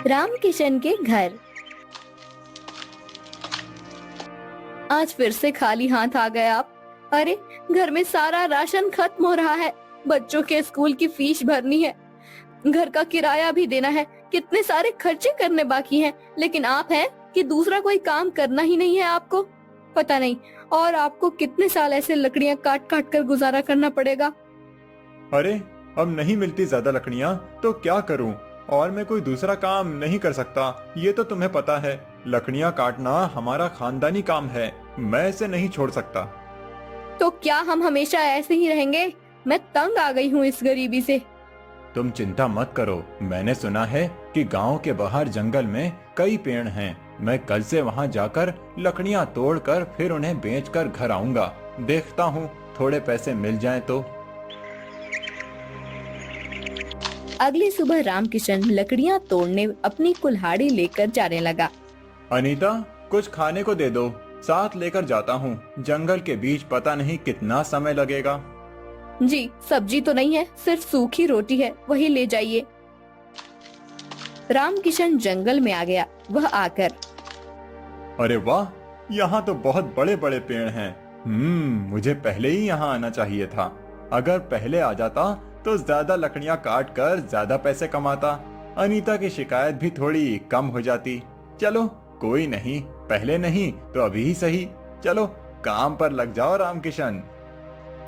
रामकिशन के घर। आज फिर से खाली हाथ आ गए आप। अरे, घर में सारा राशन खत्म हो रहा है। बच्चों के स्कूल की फीस भरनी है, घर का किराया भी देना है, कितने सारे खर्चे करने बाकी हैं। लेकिन आप हैं कि दूसरा कोई काम करना ही नहीं है आपको। पता नहीं और आपको कितने साल ऐसे लकड़ियां काट काट कर गुजारा करना पड़ेगा। अरे, अब नहीं मिलती ज्यादा लकड़ियाँ तो क्या करूँ? और मैं कोई दूसरा काम नहीं कर सकता, ये तो तुम्हें पता है। लकड़ियाँ काटना हमारा खानदानी काम है, मैं इसे नहीं छोड़ सकता। तो क्या हम हमेशा ऐसे ही रहेंगे? मैं तंग आ गई हूँ इस गरीबी से। तुम चिंता मत करो, मैंने सुना है कि गांव के बाहर जंगल में कई पेड़ हैं। मैं कल से वहां जाकर लकड़ियां तोड़कर फिर उन्हें बेचकर घर आऊंगा। देखता हूँ थोड़े पैसे मिल जाएं तो। अगली सुबह रामकिशन लकड़ियां तोड़ने अपनी कुल्हाड़ी लेकर जाने लगा। अनीता, कुछ खाने को दे दो, साथ लेकर जाता हूँ। जंगल के बीच पता नहीं कितना समय लगेगा। जी, सब्जी तो नहीं है, सिर्फ सूखी रोटी है, वही ले जाइए। रामकिशन जंगल में आ गया। वह आकर, अरे वाह, यहाँ तो बहुत बड़े बड़े पेड़ हैं। मुझे पहले ही यहाँ आना चाहिए था। अगर पहले आ जाता तो ज्यादा लकड़ियाँ काट कर ज्यादा पैसे कमाता। अनीता की शिकायत भी थोड़ी कम हो जाती। चलो कोई नहीं, पहले नहीं तो अभी ही सही। चलो काम पर लग जाओ रामकिशन।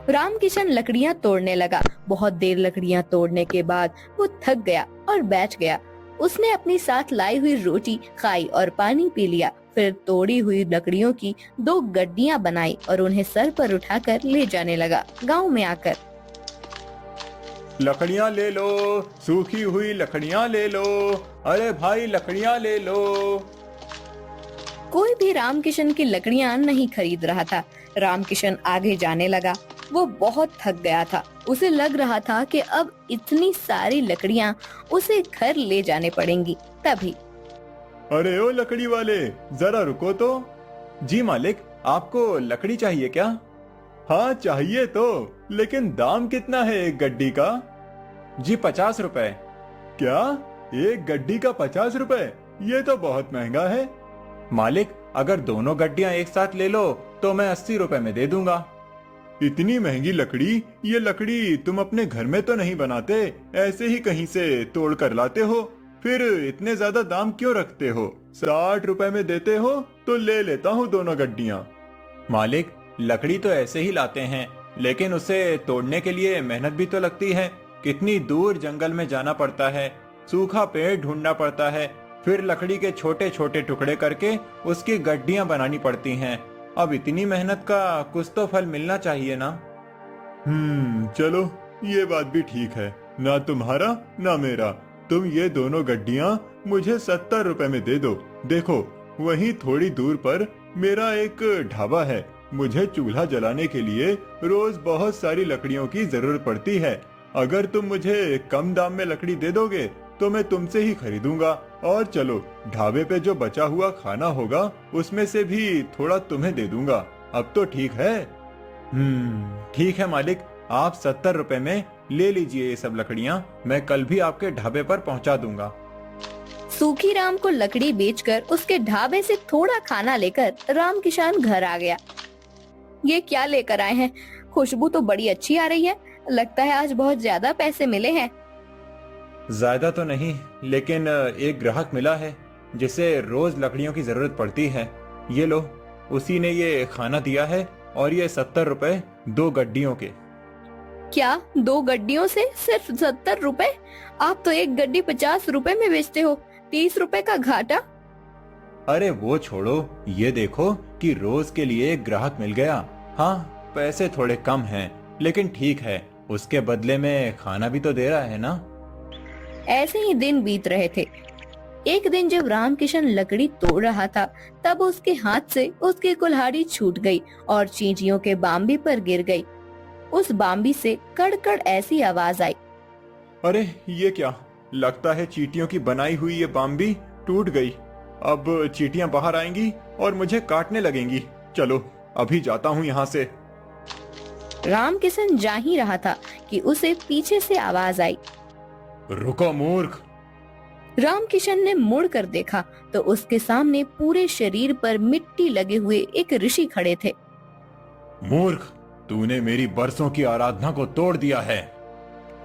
रामकिशन लकड़ियां तोड़ने लगा। बहुत देर लकड़ियां तोड़ने के बाद वो थक गया और बैठ गया। उसने अपनी साथ लाई हुई रोटी खाई और पानी पी लिया। फिर तोड़ी हुई लकड़ियों की 2 गड्डियां बनाई और उन्हें सर पर उठाकर ले जाने लगा। गांव में आकर, लकड़ियाँ ले लो, सूखी हुई लकड़ियाँ ले लो। अरे भाई, लकड़ियाँ ले लो। कोई भी रामकिशन की लकड़ियां नहीं खरीद रहा था। रामकिशन आगे जाने लगा। वो बहुत थक गया था। उसे लग रहा था कि अब इतनी सारी लकड़ियां उसे घर ले जाने पड़ेंगी। तभी, अरे ओ लकड़ी वाले, जरा रुको तो। जी मालिक, आपको लकड़ी चाहिए क्या? हाँ चाहिए तो, लेकिन दाम कितना है एक गड्डी का? जी 50 रुपए। क्या, एक गड्डी का 50 रुपए? ये तो बहुत महंगा है। मालिक, अगर दोनों गड्डियां एक साथ ले लो तो मैं 80 रुपए में दे दूंगा। इतनी महंगी लकड़ी? ये लकड़ी तुम अपने घर में तो नहीं बनाते, ऐसे ही कहीं से तोड़ कर लाते हो? फिर इतने ज्यादा दाम क्यों रखते हो? 60 रुपए में देते हो तो ले लेता हूँ दोनों गड्डियाँ। मालिक, लकड़ी तो ऐसे ही लाते हैं, लेकिन उसे तोड़ने के लिए मेहनत भी तो लगती है। कितनी दूर जंगल में जाना पड़ता है, सूखा पेड़ ढूंढना पड़ता है, फिर लकड़ी के छोटे छोटे टुकड़े करके उसकी गड्डियां बनानी पड़ती हैं। अब इतनी मेहनत का कुछ तो फल मिलना चाहिए ना। चलो, ये बात भी ठीक है। ना तुम्हारा ना मेरा। तुम ये दोनों गड्डियां मुझे 70 रुपए में दे दो। देखो, वहीं थोड़ी दूर पर मेरा एक ढाबा है। मुझे चूल्हा जलाने के लिए रोज बहुत सारी लकड़ियों की जरूरत पड़ती है। अगर तुम मुझे कम दाम में लकड़ी दे दोगे तो मैं तुमसे ही खरीदूंगा। और चलो, ढाबे पे जो बचा हुआ खाना होगा उसमें से भी थोड़ा तुम्हें दे दूंगा। अब तो ठीक है? ठीक है मालिक, आप 70 रुपए में ले लीजिए ये सब लकड़ियाँ। मैं कल भी आपके ढाबे पर पहुँचा दूंगा। सूखी राम को लकड़ी बेचकर उसके ढाबे से थोड़ा खाना लेकर रामकिशन घर आ गया। ये क्या लेकर आए हैं? खुशबू तो बड़ी अच्छी आ रही है। लगता है आज बहुत ज्यादा पैसे मिले हैं। ज्यादा तो नहीं, लेकिन एक ग्राहक मिला है जिसे रोज लकड़ियों की जरूरत पड़ती है। ये लो, उसी ने ये खाना दिया है और ये 70 रुपए 2 गड्डियों के। क्या 2 गड्डियों से सिर्फ 70 रुपए? आप तो एक गड्डी 50 रुपए में बेचते हो। 30 रुपए का घाटा। अरे वो छोड़ो, ये देखो कि रोज के लिए एक ग्राहक मिल गया। हाँ, पैसे थोड़े कम हैं, लेकिन ठीक है, उसके बदले में खाना भी तो दे रहा है ना। ऐसे ही दिन बीत रहे थे। एक दिन जब रामकिशन लकड़ी तोड़ रहा था, तब उसके हाथ से उसकी कुल्हाड़ी छूट गई और चींटियों के बाम्बी पर गिर गई। उस बाम्बी से कड़कड़ ऐसी आवाज आई। अरे ये क्या? लगता है चींटियों की बनाई हुई ये बाम्बी टूट गई। अब चींटियां बाहर आएंगी और मुझे काटने लगेंगी। चलो, अभी जाता हूँ यहाँ से। रामकिशन जा ही रहा था कि उसे पीछे से आवाज आई। रुको मूर्ख! रामकिशन ने मुड़ कर देखा तो उसके सामने पूरे शरीर पर मिट्टी लगे हुए एक ऋषि खड़े थे। मूर्ख, तूने मेरी बरसों की आराधना को तोड़ दिया है।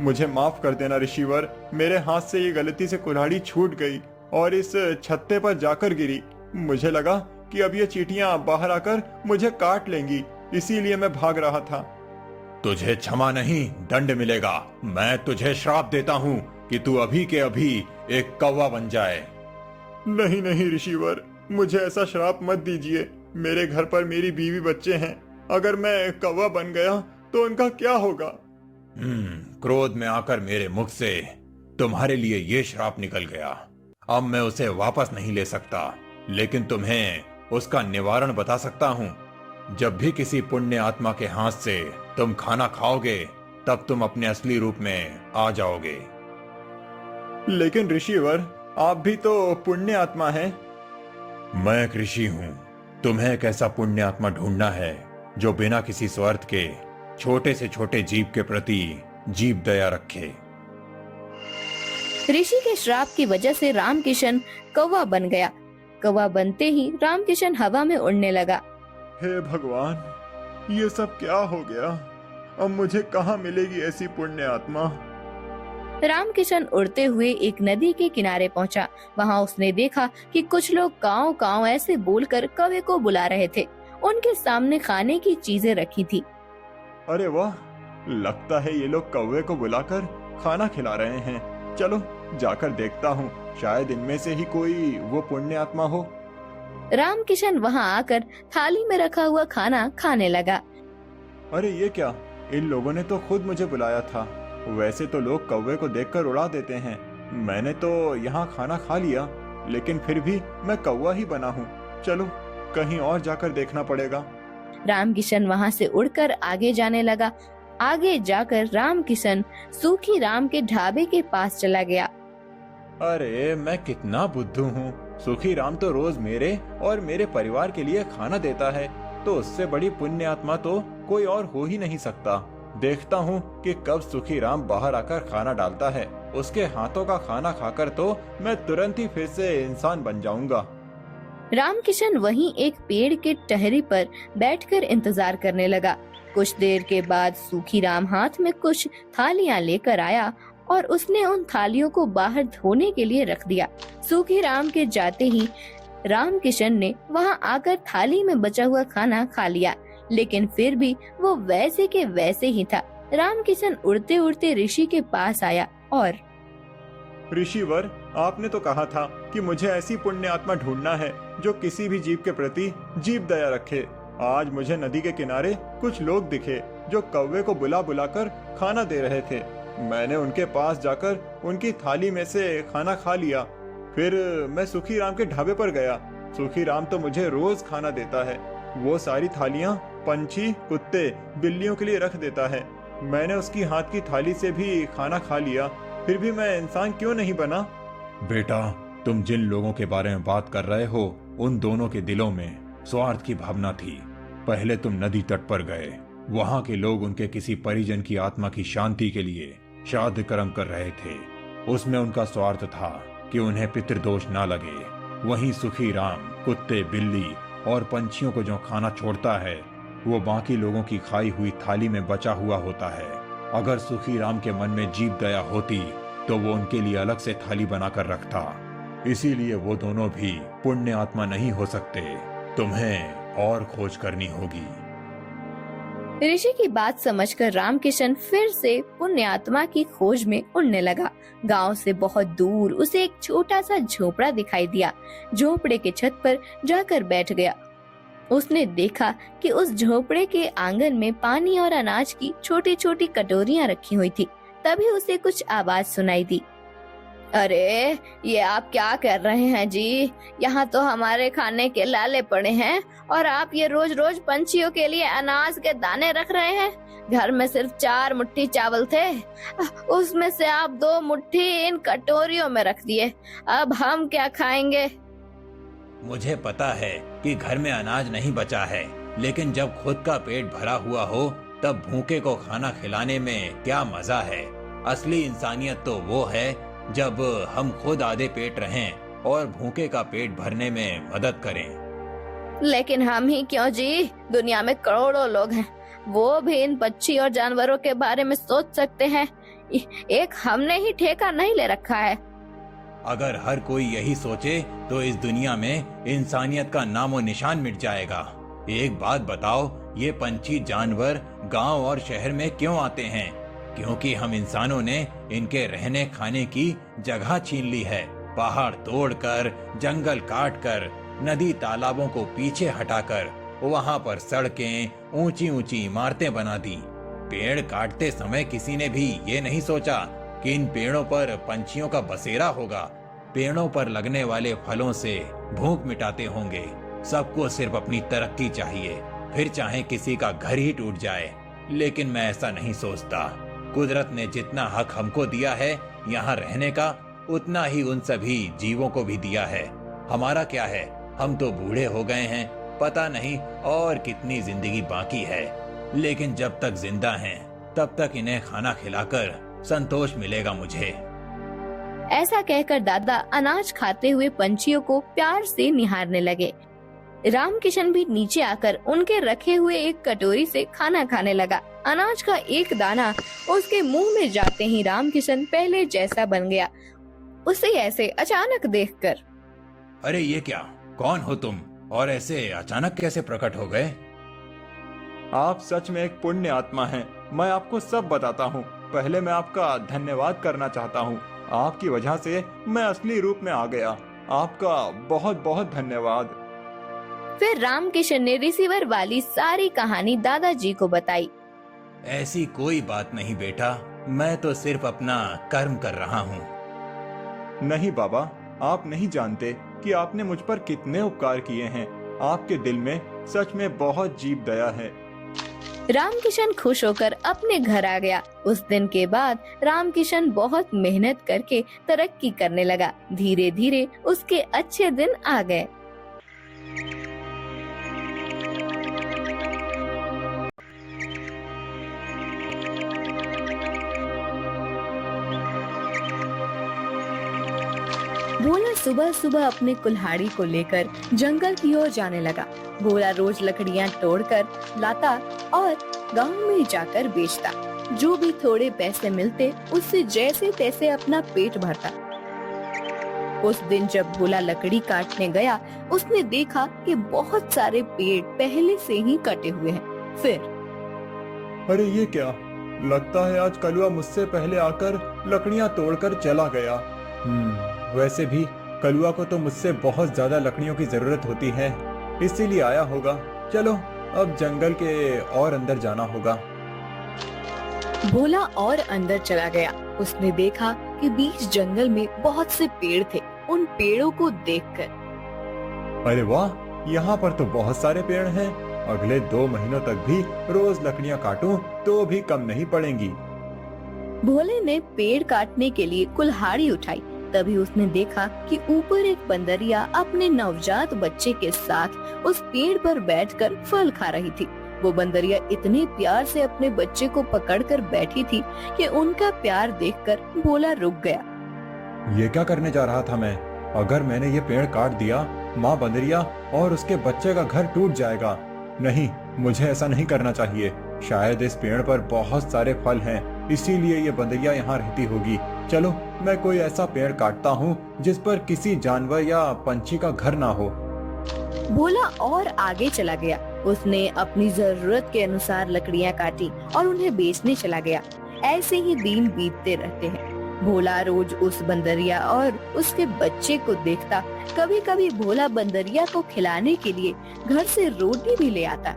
मुझे माफ कर देना ऋषिवर, मेरे हाथ से ये गलती से कुल्हाड़ी छूट गई और इस छत्ते पर जाकर गिरी। मुझे लगा कि अब ये चींटियां बाहर आकर मुझे काट लेंगी, इसीलिए मैं भाग रहा था। तुझे क्षमा नहीं, दंड मिलेगा। मैं तुझे श्राप देता हूँ कि तू अभी के अभी एक कौवा बन जाए। नहीं नहीं ऋषिवर, मुझे ऐसा श्राप मत दीजिए। मेरे घर पर मेरी बीवी बच्चे हैं, अगर मैं कौवा बन गया तो उनका क्या होगा? क्रोध में आकर मेरे मुख से तुम्हारे लिए ये श्राप निकल गया। अब मैं उसे वापस नहीं ले सकता, लेकिन तुम्हें उसका निवारण बता सकता हूँ। जब भी किसी पुण्य आत्मा के हाथ से तुम खाना खाओगे, तब तुम अपने असली रूप में आ जाओगे। लेकिन ऋषिवर, आप भी तो पुण्य आत्मा हैं। मैं एक ऋषि हूँ। तुम्हें एक ऐसा पुण्य आत्मा ढूंढना है जो बिना किसी स्वार्थ के छोटे से छोटे जीव के प्रति जीव दया रखे। ऋषि के श्राप की वजह से रामकिशन कौवा बन गया। कौवा बनते ही रामकिशन हवा में उड़ने लगा। हे भगवान, ये सब क्या हो गया? अब मुझे कहाँ मिलेगी ऐसी पुण्य आत्मा? रामकिशन उड़ते हुए एक नदी के किनारे पहुंचा। वहां उसने देखा कि कुछ लोग काव काव ऐसे बोलकर कौवे को बुला रहे थे। उनके सामने खाने की चीजें रखी थी। अरे वाह, लगता है ये लोग कौवे को बुलाकर खाना खिला रहे हैं। चलो जाकर देखता हूँ, शायद इनमें से ही कोई वो पुण्य आत्मा हो। रामकिशन वहां आकर थाली में रखा हुआ खाना खाने लगा। अरे ये क्या, इन लोगों ने तो खुद मुझे बुलाया था। वैसे तो लोग कौवे को देखकर उड़ा देते हैं। मैंने तो यहाँ खाना खा लिया, लेकिन फिर भी मैं कौवा ही बना हूँ। चलो कहीं और जाकर देखना पड़ेगा। रामकिशन वहां से उड़कर आगे जाने लगा। आगे जाकर रामकिशन सूखी राम के ढाबे के पास चला गया। अरे मैं कितना बुद्धू हूँ। सूखी राम तो रोज मेरे और मेरे परिवार के लिए खाना देता है, तो उससे बड़ी पुण्य आत्मा तो कोई और हो ही नहीं सकता। देखता हूँ कि कब सूखी राम बाहर आकर खाना डालता है। उसके हाथों का खाना खाकर तो मैं तुरंत ही फिर से इंसान बन जाऊंगा। रामकिशन वहीं एक पेड़ के टहनी पर बैठकर इंतजार करने लगा। कुछ देर के बाद सूखी राम हाथ में कुछ थालियां लेकर आया और उसने उन थालियों को बाहर धोने के लिए रख दिया। सूखी राम के जाते ही रामकिशन ने वहां आकर थाली में बचा हुआ खाना खा लिया, लेकिन फिर भी वो वैसे के वैसे ही था। रामकिशन उड़ते उड़ते ऋषि के पास आया और ऋषिवर, आपने तो कहा था कि मुझे ऐसी पुण्य आत्मा ढूंढना है जो किसी भी जीव के प्रति जीव दया रखे। आज मुझे नदी के किनारे कुछ लोग दिखे जो कौवे को बुला बुलाकर खाना दे रहे थे। मैंने उनके पास जाकर उनकी थाली में से खाना खा लिया। फिर मैं सूखी राम के ढाबे पर गया। सूखी राम तो मुझे रोज खाना देता है। वो सारी थालियां पंछी, कुत्ते, बिल्लियों के लिए रख देता है। मैंने उसकी हाथ की थाली से भी खाना खा लिया, फिर भी मैं इंसान क्यों नहीं बना? बेटा, तुम जिन लोगों के बारे में बात कर रहे हो, उन दोनों के दिलों में स्वार्थ की भावना थी। पहले तुम नदी तट पर गए। वहां के लोग उनके किसी परिजन की आत्मा की शांति के लिए श्राद्ध कर्म कर रहे थे। उसमें उनका स्वार्थ था कि उन्हें पितृदोष ना लगे। वहीं सुखी राम कुत्ते, बिल्ली और पंछियों को जो खाना छोड़ता है, वो बाकी लोगों की खाई हुई थाली में बचा हुआ होता है। अगर सुखी राम के मन में जीव दया होती तो वो उनके लिए अलग से थाली बनाकर रखता। इसीलिए वो दोनों भी पुण्य आत्मा नहीं हो सकते। तुम्हें और खोज करनी होगी। ऋषि की बात समझकर रामकिशन फिर से पुण्य आत्मा की खोज में उड़ने लगा। गांव से बहुत दूर उसे एक छोटा सा झोपड़ा दिखाई दिया। झोपड़े के छत पर जाकर बैठ गया। उसने देखा कि उस झोपड़े के आंगन में पानी और अनाज की छोटी छोटी कटोरियां रखी हुई थी। तभी उसे कुछ आवाज सुनाई दी। अरे, ये आप क्या कर रहे हैं जी? यहाँ तो हमारे खाने के लाले पड़े हैं और आप ये रोज रोज पंछियों के लिए अनाज के दाने रख रहे हैं। घर में सिर्फ 4 मुट्ठी चावल थे, उसमें से आप 2 मुट्ठी इन कटोरियों में रख दिए। अब हम क्या खाएंगे? मुझे पता है कि घर में अनाज नहीं बचा है, लेकिन जब खुद का पेट भरा हुआ हो तब भूखे को खाना खिलाने में क्या मजा है। असली इंसानियत तो वो है जब हम खुद आधे पेट रहें और भूखे का पेट भरने में मदद करें। लेकिन हम ही क्यों जी, दुनिया में करोड़ों लोग हैं, वो भी इन पक्षी और जानवरों के बारे में सोच सकते हैं। एक हमने ही ठेका नहीं ले रखा है। अगर हर कोई यही सोचे तो इस दुनिया में इंसानियत का नामो निशान मिट जाएगा। एक बात बताओ, ये पंछी जानवर गांव और शहर में क्यों आते हैं? क्योंकि हम इंसानों ने इनके रहने खाने की जगह छीन ली है। पहाड़ तोड़कर, जंगल काटकर, नदी तालाबों को पीछे हटाकर वहाँ पर सड़कें, ऊंची ऊंची इमारतें बना दी। पेड़ काटते समय किसी ने भी ये नहीं सोचा कि इन पेड़ों पर पंछियों का बसेरा होगा। पेड़ों पर लगने वाले फलों से भूख मिटाते होंगे। सबको सिर्फ अपनी तरक्की चाहिए, फिर चाहे किसी का घर ही टूट जाए। लेकिन मैं ऐसा नहीं सोचता। कुदरत ने जितना हक हमको दिया है यहाँ रहने का, उतना ही उन सभी जीवों को भी दिया है। हमारा क्या है, हम तो बूढ़े हो गए हैं, पता नहीं और कितनी जिंदगी बाकी है। लेकिन जब तक जिंदा हैं, तब तक इन्हें खाना खिलाकर संतोष मिलेगा मुझे। ऐसा कहकर दादा अनाज खाते हुए पंछियों को प्यार से निहारने लगे। रामकिशन भी नीचे आकर उनके रखे हुए एक कटोरी से खाना खाने लगा। अनाज का एक दाना उसके मुंह में जाते ही रामकिशन पहले जैसा बन गया, उसे ऐसे अचानक देखकर। अरे ये क्या, कौन हो तुम और ऐसे अचानक कैसे प्रकट हो गए? आप सच में एक पुण्य आत्मा हैं। मैं आपको सब बताता हूँ। पहले मैं आपका धन्यवाद करना चाहता हूँ। आपकी वजह से मैं असली रूप में आ गया। आपका बहुत बहुत धन्यवाद। फिर रामकिशन ने रिसीवर वाली सारी कहानी दादाजी को बताई। ऐसी कोई बात नहीं बेटा, मैं तो सिर्फ अपना कर्म कर रहा हूँ। नहीं बाबा, आप नहीं जानते कि आपने मुझ पर कितने उपकार किए हैं। आपके दिल में सच में बहुत जीव दया है। रामकिशन खुश होकर अपने घर आ गया। उस दिन के बाद रामकिशन बहुत मेहनत करके तरक्की करने लगा। धीरे धीरे उसके अच्छे दिन आ गए। भोला सुबह सुबह अपने कुल्हाड़ी को लेकर जंगल की ओर जाने लगा। भोला रोज लकड़ियां तोड़कर लाता और गांव में जाकर बेचता। जो भी थोड़े पैसे मिलते उससे जैसे तैसे अपना पेट भरता। उस दिन जब भोला लकड़ी काटने गया, उसने देखा कि बहुत सारे पेड़ पहले से ही कटे हुए हैं। फिर अरे ये क्या, लगता है आज कलुआ मुझसे पहले आकर लकड़ियां तोड़कर चला गया। वैसे भी कलुआ को तो मुझसे बहुत ज्यादा लकड़ियों की जरूरत होती है, इसीलिए आया होगा। चलो अब जंगल के और अंदर जाना होगा। भोला और अंदर चला गया। उसने देखा कि बीच जंगल में बहुत से पेड़ थे। उन पेड़ों को देखकर, अरे वाह, यहाँ पर तो बहुत सारे पेड़ हैं। अगले 2 महीनों तक भी रोज लकड़ियाँ काटूं तो भी कम नहीं पड़ेंगी। भोले ने पेड़ काटने के लिए कुल्हाड़ी उठाई। तभी उसने देखा कि ऊपर एक बंदरिया अपने नवजात बच्चे के साथ उस पेड़ पर बैठकर फल खा रही थी। वो बंदरिया इतने प्यार से अपने बच्चे को पकड़कर बैठी थी कि उनका प्यार देखकर भोला रुक गया। ये क्या करने जा रहा था मैं? अगर मैंने ये पेड़ काट दिया, माँ बंदरिया और उसके बच्चे का घर टूट जाएगा। नहीं, मुझे ऐसा नहीं करना चाहिए। शायद इस पेड़ पर बहुत सारे फल हैं, इसीलिए ये बंदरिया यहाँ रहती होगी। चलो मैं कोई ऐसा पेड़ काटता हूँ जिस पर किसी जानवर या पंछी का घर ना हो। भोला और आगे चला गया। उसने अपनी जरूरत के अनुसार लकड़ियाँ काटी और उन्हें बेचने चला गया। ऐसे ही दिन बीतते रहते हैं। भोला रोज उस बंदरिया और उसके बच्चे को देखता। कभी कभी भोला बंदरिया को खिलाने के लिए घर से रोटी भी ले आता।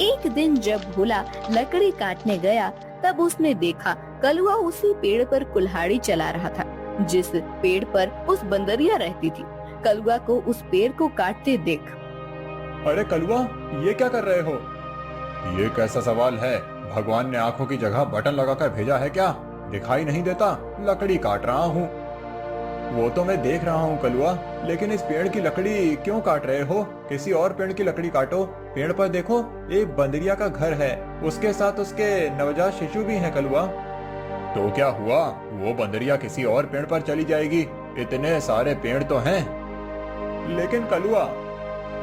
एक दिन जब भोला लकड़ी काटने गया, तब उसने देखा कलुआ उसी पेड़ पर कुल्हाड़ी चला रहा था जिस पेड़ पर उस बंदरिया रहती थी। कलुआ को उस पेड़ को काटते देख, अरे कलुआ, ये क्या कर रहे हो? ये कैसा सवाल है? भगवान ने आंखों की जगह बटन लगाकर भेजा है क्या? दिखाई नहीं देता? लकड़ी काट रहा हूँ। वो तो मैं देख रहा हूँ कलुआ, लेकिन इस पेड़ की लकड़ी क्यों काट रहे हो? किसी और पेड़ की लकड़ी काटो। पेड़ पर देखो, एक बंदरिया का घर है, उसके साथ उसके नवजात शिशु भी हैं कलुआ। तो क्या हुआ, वो बंदरिया किसी और पेड़ पर चली जाएगी, इतने सारे पेड़ तो हैं। लेकिन कलुआ,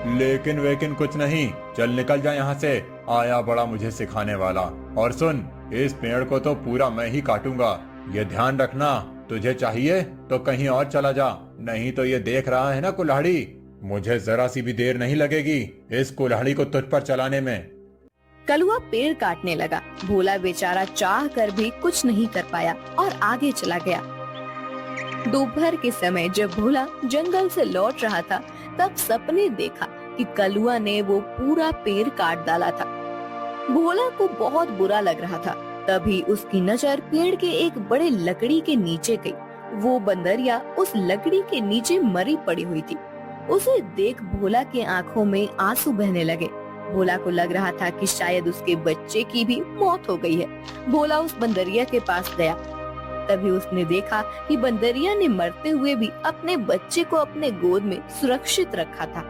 लेकिन वेकिन कुछ नहीं, चल निकल जा यहाँ से, आया बड़ा मुझे सिखाने वाला। और सुन, इस पेड़ को तो पूरा मैं ही काटूंगा, ये ध्यान रखना। तुझे चाहिए तो कहीं और चला जा, नहीं तो ये देख रहा है ना कुल्हाड़ी, मुझे जरा सी भी देर नहीं लगेगी इस कुल्हाड़ी को तुझ पर चलाने में। कलुआ पेड़ काटने लगा। भोला बेचारा चाह कर भी कुछ नहीं कर पाया और आगे चला गया। दोपहर के समय जब भोला जंगल से लौट रहा था, तब सपने देखा कि कलुआ ने वो पूरा पेड़ काट डाला था। भोला को बहुत बुरा लग रहा था। तभी उसकी नजर पेड़ के एक बड़े लकड़ी के नीचे गई। वो बंदरिया उस लकड़ी के नीचे मरी पड़ी हुई थी। उसे देख भोला के आंखों में आंसू बहने लगे। भोला को लग रहा था कि शायद उसके बच्चे की भी मौत हो गई है। भोला उस बंदरिया के पास गया। तभी उसने देखा कि बंदरिया ने मरते हुए भी अपने बच्चे को अपने गोद में सुरक्षित रखा था।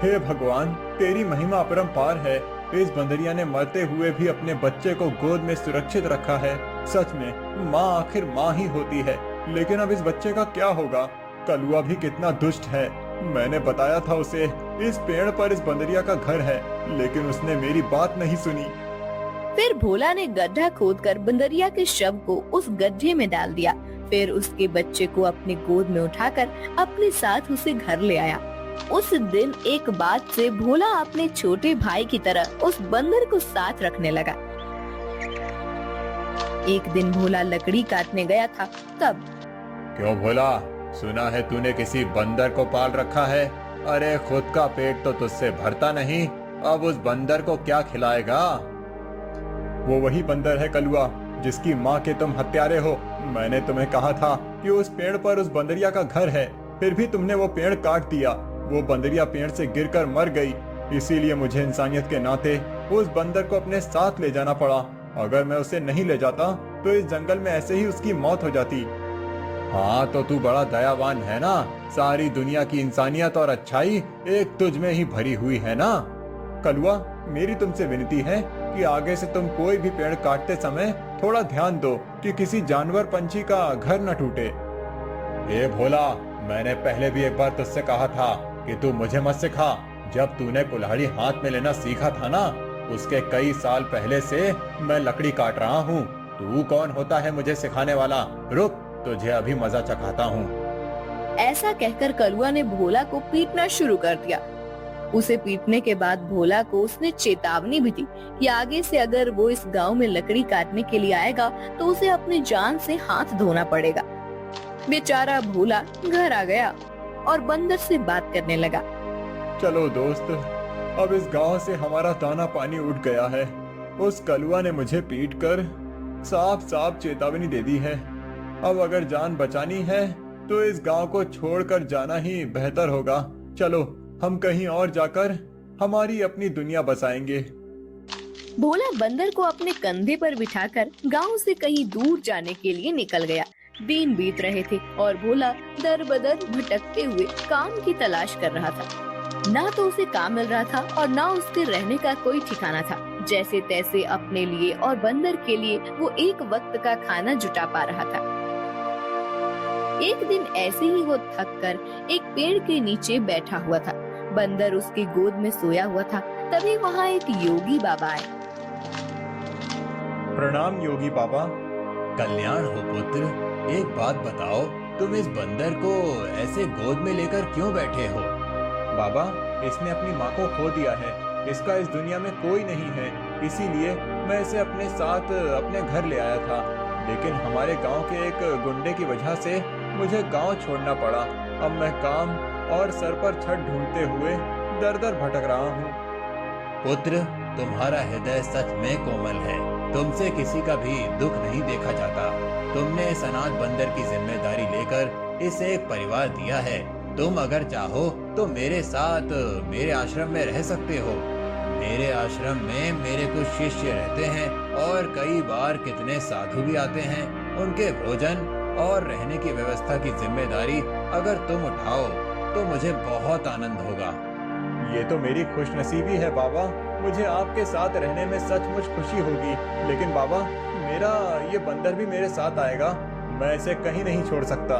हे भगवान, तेरी महिमा अपरंपार है। इस बंदरिया ने मरते हुए भी अपने बच्चे को गोद में सुरक्षित रखा है। सच में माँ आखिर माँ ही होती है। लेकिन अब इस बच्चे का क्या होगा? कलुआ भी कितना दुष्ट है। मैंने बताया था उसे इस पेड़ पर इस बंदरिया का घर है, लेकिन उसने मेरी बात नहीं सुनी। फिर भोला ने गड्ढा खोदकर बंदरिया के शव को उस गड्ढे में डाल दिया। फिर उसके बच्चे को अपनी गोद में उठाकर अपने साथ उसे घर ले आया। उस दिन एक बात से भोला अपने छोटे भाई की तरह उस बंदर को साथ रखने लगा। एक दिन भोला लकड़ी काटने गया था। तब क्यों भोला, सुना है तूने किसी बंदर को पाल रखा है? अरे खुद का पेट तो तुझसे भरता नहीं, अब उस बंदर को क्या खिलाएगा? वो वही बंदर है कलुआ, जिसकी माँ के तुम हत्यारे हो। मैंने तुम्हें कहा था कि उस पेड़ पर उस बंदरिया का घर है, फिर भी तुमने वो पेड़ काट दिया। वो बंदरिया पेड़ से गिरकर मर गई, इसीलिए मुझे इंसानियत के नाते उस बंदर को अपने साथ ले जाना पड़ा। अगर मैं उसे नहीं ले जाता तो इस जंगल में ऐसे ही उसकी मौत हो जाती। हाँ तो तू बड़ा दयावान है ना, सारी दुनिया की इंसानियत और अच्छाई एक तुझ में ही भरी हुई है ना। कलुआ, मेरी तुमसे विनती है कि आगे से तुम कोई भी पेड़ काटते समय थोड़ा ध्यान दो कि किसी जानवर पंछी का घर न टूटे। ए भोला, मैंने पहले भी एक बार तुझसे कहा था कि तू मुझे मत सिखा। जब तूने कुल्हाड़ी हाथ में लेना सीखा था ना, उसके कई साल पहले से मैं लकड़ी काट रहा हूँ। तू कौन होता है मुझे सिखाने वाला? रुक, तुझे अभी मजा चखाता हूँ। ऐसा कहकर कलुआ ने भोला को पीटना शुरू कर दिया। उसे पीटने के बाद भोला को उसने चेतावनी भी दी कि आगे से अगर वो इस गांव में लकड़ी काटने के लिए आएगा तो उसे अपनी जान से हाथ धोना पड़ेगा। बेचारा भोला घर आ गया और बंदर से बात करने लगा। चलो दोस्त, अब इस गांव से हमारा दाना पानी उठ गया है। उस कलुआ ने मुझे पीटकर साफ साफ चेतावनी दे दी है। अब अगर जान बचानी है तो इस गांव को छोड़कर जाना ही बेहतर होगा। चलो हम कहीं और जाकर हमारी अपनी दुनिया बसाएंगे। भोला बंदर को अपने कंधे पर बिठाकर गांव से कहीं दूर जाने के लिए निकल गया। दिन बीत रहे थे और भोला दर बदर भटकते हुए काम की तलाश कर रहा था। ना तो उसे काम मिल रहा था और ना उसके रहने का कोई ठिकाना था। जैसे तैसे अपने लिए और बंदर के लिए वो एक वक्त का खाना जुटा पा रहा था। एक दिन ऐसे ही वो थक कर एक पेड़ के नीचे बैठा हुआ था। बंदर उसकी गोद में सोया हुआ था। तभी वहाँ एक योगी बाबा आए। प्रणाम योगी बाबा। कल्याण हो पुत्र, एक बात बताओ, तुम इस बंदर को ऐसे गोद में लेकर क्यों बैठे हो? बाबा, इसने अपनी माँ को खो दिया है। इसका इस दुनिया में कोई नहीं है, इसीलिए मैं इसे अपने साथ अपने घर ले आया था। लेकिन हमारे गांव के एक गुंडे की वजह से मुझे गांव छोड़ना पड़ा। अब मैं काम और सर पर छत ढूंढते हुए दर दर भटक रहा हूँ। पुत्र, तुम्हारा हृदय सच में कोमल है। तुमसे किसी का भी दुख नहीं देखा जाता। तुमने इस अनाथ बंदर की जिम्मेदारी लेकर इसे एक परिवार दिया है। तुम अगर चाहो तो मेरे साथ मेरे आश्रम में रह सकते हो। मेरे आश्रम में मेरे कुछ शिष्य रहते हैं और कई बार कितने साधु भी आते हैं। उनके भोजन और रहने की व्यवस्था की जिम्मेदारी अगर तुम उठाओ तो मुझे बहुत आनंद होगा। ये तो मेरी खुशनसीबी है बाबा। मुझे आपके साथ रहने में सचमुच खुशी होगी, लेकिन बाबा मेरा ये बंदर भी मेरे साथ आएगा, मैं इसे कहीं नहीं छोड़ सकता।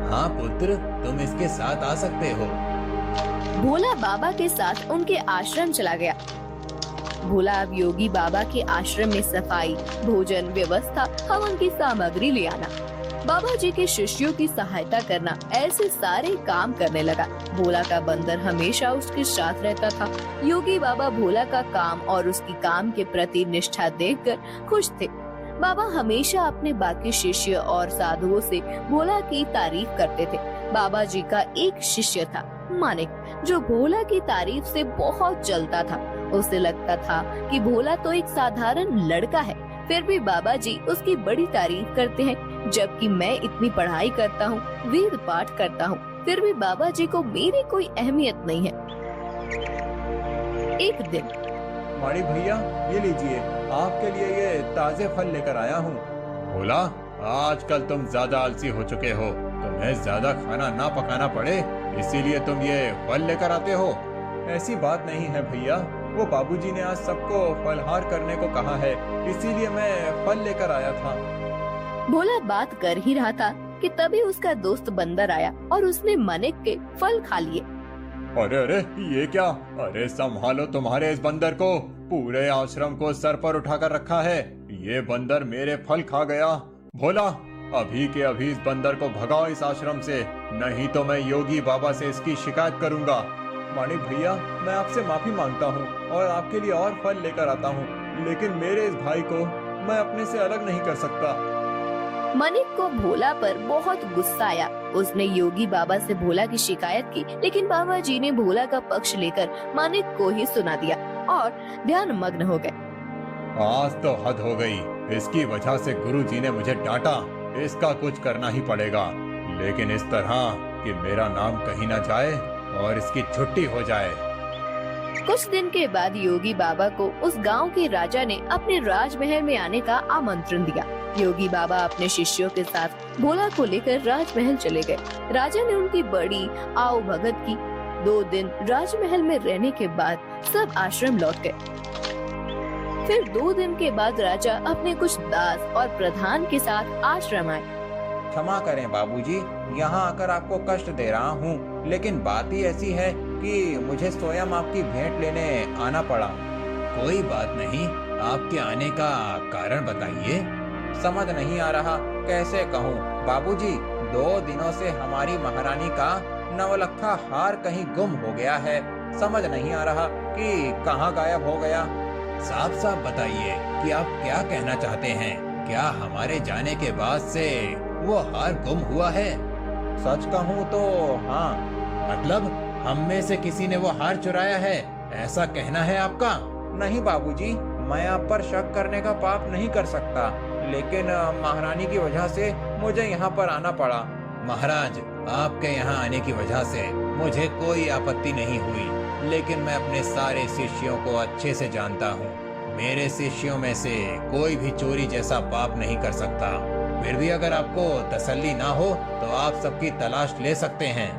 हाँ पुत्र, तुम इसके साथ आ सकते हो। भोला बाबा के साथ उनके आश्रम चला गया। भोला अब योगी बाबा के आश्रम में सफाई, भोजन व्यवस्था, हवन की सामग्री ले आना, बाबा जी के शिष्यों की सहायता करना, ऐसे सारे काम करने लगा। भोला का बंदर हमेशा उसके साथ रहता था। योगी बाबा भोला का काम और उसकी काम के प्रति निष्ठा देखकर खुश थे। बाबा हमेशा अपने बाकी शिष्य और साधुओं से भोला की तारीफ करते थे। बाबा जी का एक शिष्य था मानिक, जो भोला की तारीफ से बहुत जलता था। उसे लगता था कि भोला तो एक साधारण लड़का है, फिर भी बाबा जी उसकी बड़ी तारीफ करते हैं, जबकि मैं इतनी पढ़ाई करता हूँ, वेद पाठ करता हूँ, फिर भी बाबा जी को मेरी कोई अहमियत नहीं है। एक दिन माणिक भैया, ये लीजिए, आपके लिए ये ताजे फल लेकर आया हूँ। भोला, आजकल तुम ज्यादा आलसी हो चुके हो, तुम्हें ज्यादा खाना ना पकाना पड़े, इसीलिए तुम ये फल लेकर आते हो। ऐसी बात नहीं है भैया, वो बाबूजी ने आज सबको फलहार करने को कहा है, इसीलिए मैं फल लेकर आया था। भोला बात कर ही रहा था कि तभी उसका दोस्त बंदर आया और उसने मानिक के फल खा लिए। अरे अरे, ये क्या? अरे संभालो तुम्हारे इस बंदर को, पूरे आश्रम को सर पर उठाकर रखा है। ये बंदर मेरे फल खा गया। भोला, अभी के अभी इस बंदर को भगाओ इस आश्रम से, नहीं तो मैं योगी बाबा से इसकी शिकायत करूंगा। मानिक भैया, मैं आपसे माफी मांगता हूँ और आपके लिए और फल लेकर आता हूँ, लेकिन मेरे इस भाई को मैं अपने से अलग नहीं कर सकता। मानिक को भोला पर बहुत गुस्सा आया। उसने योगी बाबा से भोला की शिकायत की, लेकिन बाबा जी ने भोला का पक्ष लेकर मानिक को ही सुना दिया और ध्यान मग्न हो गए। आज तो हद हो गई, इसकी वजह से गुरुजी ने मुझे डांटा, इसका कुछ करना ही पड़ेगा, लेकिन इस तरह कि मेरा नाम कहीं ना जाए और इसकी छुट्टी हो जाए। कुछ दिन के बाद योगी बाबा को उस गांव के राजा ने अपने राजमहल में आने का आमंत्रण दिया। योगी बाबा अपने शिष्यों के साथ भोला को लेकर राजमहल चले गए। राजा ने उनकी बड़ी आओ भगत की। 2 दिन राजमहल में रहने के बाद सब आश्रम लौट गए। फिर 2 दिन के बाद राजा अपने कुछ दास और प्रधान के साथ आश्रम आए। क्षमा करें बाबूजी, यहाँ आकर आपको कष्ट दे रहा हूँ, लेकिन बात ही ऐसी है कि मुझे स्वयं आपकी भेंट लेने आना पड़ा। कोई बात नहीं, आपके आने का कारण बताइए। समझ नहीं आ रहा कैसे कहूँ बाबूजी, 2 दिनों से हमारी महारानी का नवलखा हार कहीं गुम हो गया है। समझ नहीं आ रहा कि कहाँ गायब हो गया। साफ साफ बताइए कि आप क्या कहना चाहते हैं। क्या हमारे जाने के बाद से वो हार गुम हुआ है? सच कहूँ तो हाँ। मतलब हम में से किसी ने वो हार चुराया है, ऐसा कहना है आपका? नहीं बाबूजी, मैं आप पर शक करने का पाप नहीं कर सकता, लेकिन महारानी की वजह से मुझे यहाँ पर आना पड़ा। महाराज, आपके यहाँ आने की वजह से मुझे कोई आपत्ति नहीं हुई, लेकिन मैं अपने सारे शिष्यों को अच्छे से जानता हूँ। मेरे शिष्यों में से कोई भी चोरी जैसा पाप नहीं कर सकता। फिर भी अगर आपको तसल्ली ना हो तो आप सबकी तलाश ले सकते हैं।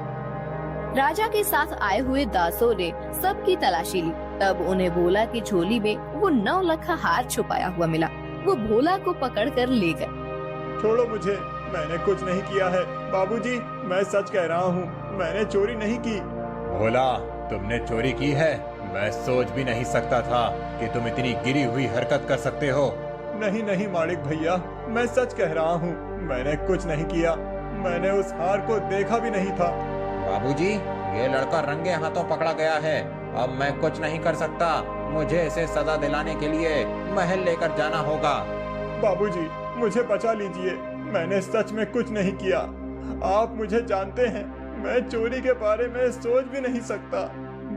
राजा के साथ आए हुए दासों ने सबकी तलाशी ली। तब उन्हें भोला की झोली में वो 9 लखा हार छुपाया हुआ मिला। वो भोला को पकड़कर ले गए। छोड़ो मुझे, मैंने कुछ नहीं किया है। बाबूजी, मैं सच कह रहा हूँ, मैंने चोरी नहीं की। भोला, तुमने चोरी की है? मैं सोच भी नहीं सकता था कि तुम इतनी गिरी हुई हरकत कर सकते हो। नहीं नहीं माणिक भैया, मैं सच कह रहा हूँ, मैंने कुछ नहीं किया। मैंने उस हार को देखा भी नहीं था। बाबूजी, ये लड़का रंगे हाथों पकड़ा गया है। अब मैं कुछ नहीं कर सकता। मुझे इसे सजा दिलाने के लिए महल लेकर जाना होगा। बाबूजी, मुझे बचा लीजिए, मैंने सच में कुछ नहीं किया। आप मुझे जानते हैं, मैं चोरी के बारे में सोच भी नहीं सकता।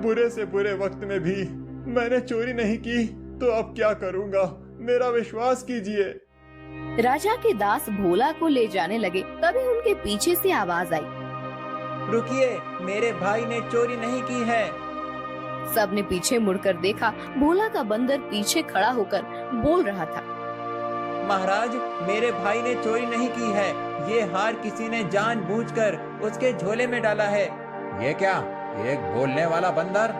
बुरे से बुरे वक्त में भी मैंने चोरी नहीं की, तो अब क्या करूँगा? मेरा विश्वास कीजिए। राजा के दास भोला को ले जाने लगे। तभी उनके पीछे से आवाज आई, रुकिए, मेरे भाई ने चोरी नहीं की है। सबने पीछे मुड़कर देखा। भोला का बंदर पीछे खड़ा होकर बोल रहा था, महाराज, मेरे भाई ने चोरी नहीं की है। ये हार किसी ने जानबूझकर उसके झोले में डाला है। ये क्या, एक बोलने वाला बंदर?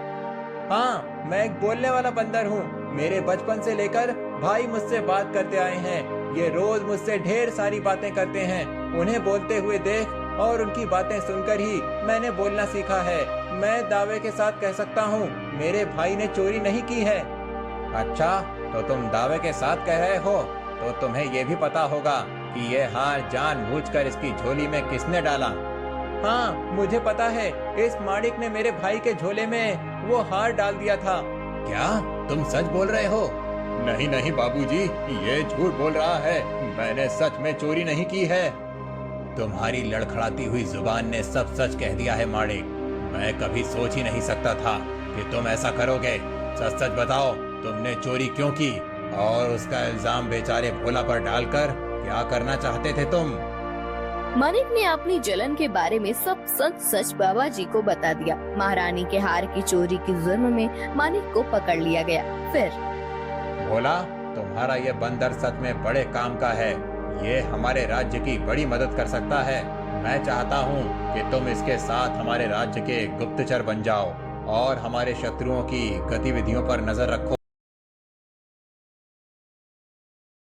हाँ, मैं एक बोलने वाला बंदर हूँ। मेरे बचपन से लेकर भाई मुझसे बात करते आए हैं। ये रोज मुझसे ढेर सारी बातें करते हैं। उन्हें बोलते हुए देख और उनकी बातें सुनकर ही मैंने बोलना सीखा है। मैं दावे के साथ कह सकता हूँ, मेरे भाई ने चोरी नहीं की है। अच्छा, तो तुम दावे के साथ कह रहे हो, तो तुम्हें ये भी पता होगा कि ये हार जानबूझकर इसकी झोली में किसने डाला। हाँ, मुझे पता है, इस माणिक ने मेरे भाई के झोले में वो हार डाल दिया था। क्या तुम सच बोल रहे हो? नहीं नहीं बाबूजी, ये झूठ बोल रहा है। मैंने सच में चोरी नहीं की है। तुम्हारी लड़खड़ाती हुई जुबान ने सब सच कह दिया है माणिक। मैं कभी सोच ही नहीं सकता था कि तुम ऐसा करोगे। सच सच बताओ, तुमने चोरी क्यों की और उसका इल्जाम बेचारे भोला पर डालकर क्या करना चाहते थे तुम? मानिक ने अपनी जलन के बारे में सब सच सच बाबा जी को बता दिया। महारानी के हार की चोरी के जुर्म में मानिक को पकड़ लिया गया। फिर भोला, तुम्हारा ये बंदर सच में बड़े काम का है। ये हमारे राज्य की बड़ी मदद कर सकता है। मैं चाहता हूँ कि तुम इसके साथ हमारे राज्य के गुप्तचर बन जाओ और हमारे शत्रुओं की गतिविधियों पर नजर रखो।